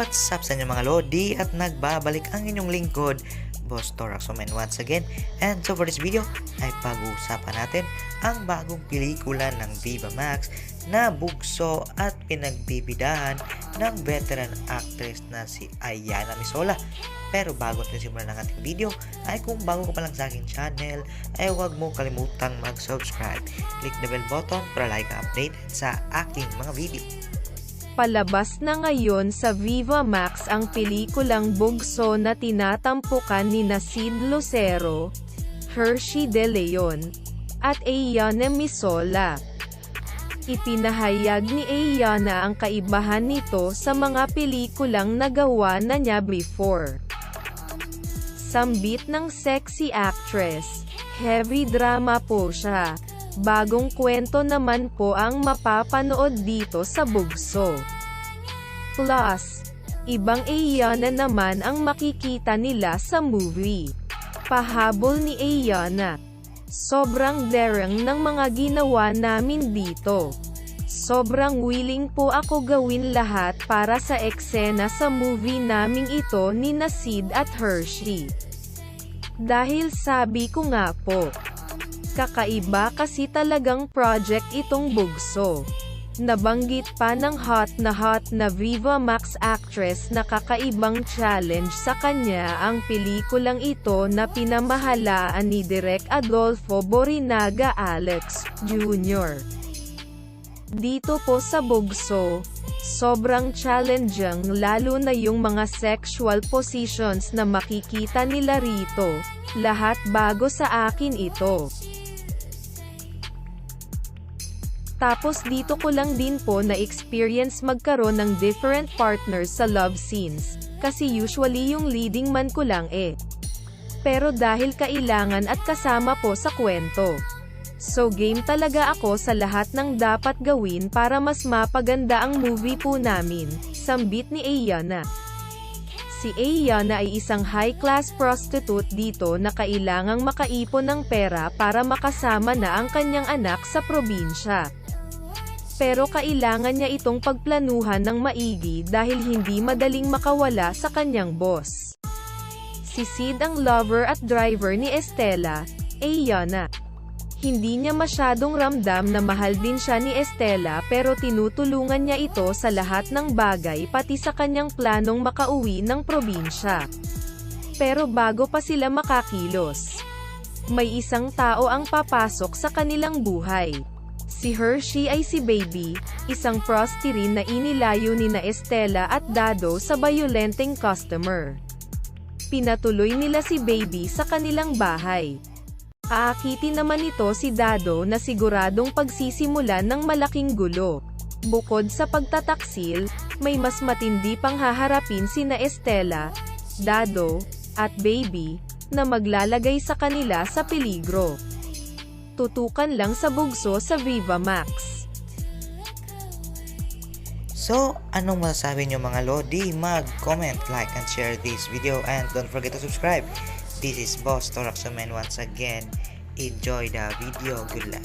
What's up sa inyo mga Lodi at nagbabalik ang inyong lingkod, Boss Toraxoman once again. And so for this video ay pag-uusapan natin ang bagong pelikula ng Viva Max na bugso at pinagbibidahan ng veteran actress na si Ayanna Misola. Pero bago natin simulan ng ating video ay kung bago ka pa lang sa aking channel ay huwag mo kalimutang mag-subscribe. Click the bell button para like update sa aking mga video. Palabas na ngayon sa Viva Max ang pelikulang bugso na tinatampukan ni Sid Lucero, Hershey De Leon, at Ayanna Misola. Ipinahayag ni Ayanna ang kaibahan nito sa mga pelikulang nagawa na niya before. Sambit ng sexy actress, heavy drama po siya. Bagong kwento naman po ang mapapanood dito sa bugso. Plus, ibang Ayanna naman ang makikita nila sa movie. Pahabol ni Ayanna. Sobrang daring ng mga ginawa namin dito. Sobrang willing po ako gawin lahat para sa eksena sa movie naming ito ni Sid at Hershey. Dahil sabi ko nga po, kakaiba kasi talagang project itong bugso. Nabanggit pa ng hot na Viva Max actress na kakaibang challenge sa kanya ang pelikulang ito na pinamahalaan ni Direk Adolfo Borinaga Alex Jr. Dito po sa bugso, sobrang challenging lalo na yung mga sexual positions na makikita nila rito. Lahat bago sa akin ito. Tapos dito ko lang din po na-experience magkaroon ng different partners sa love scenes, kasi usually yung leading man ko lang Pero dahil kailangan at kasama po sa kwento. So game talaga ako sa lahat ng dapat gawin para mas mapaganda ang movie po namin, sambit ni Ayanna. Si Ayanna ay isang high-class prostitute dito na kailangang makaipon ng pera para makasama na ang kanyang anak sa probinsya. Pero kailangan niya itong pagplanuhan ng maigi dahil hindi madaling makawala sa kanyang boss. Si Sid ang lover at driver ni Estela, Ayanna. Hindi niya masyadong ramdam na mahal din siya ni Estela pero tinutulungan niya ito sa lahat ng bagay pati sa kanyang planong makauwi ng probinsya. Pero bago pa sila makakilos, may isang tao ang papasok sa kanilang buhay. Si Hershey ay si Baby, isang prostitute na inilayo ni na Estela at Dado sa bayolenteng customer. Pinatuloy nila si Baby sa kanilang bahay. Aakitin naman ito si Dado na siguradong pagsisimulan ng malaking gulo. Bukod sa pagtataksil, may mas matindi pang haharapin sina Estela, Dado, at Baby, na maglalagay sa kanila sa peligro. Tutukan lang sa bugso sa Viva Max. So, anong masasabi nyo mga Lodi? Mag-comment, like, and share this video, and don't forget to subscribe. This is Boss Toraxoman once again. Enjoy the video. Good luck.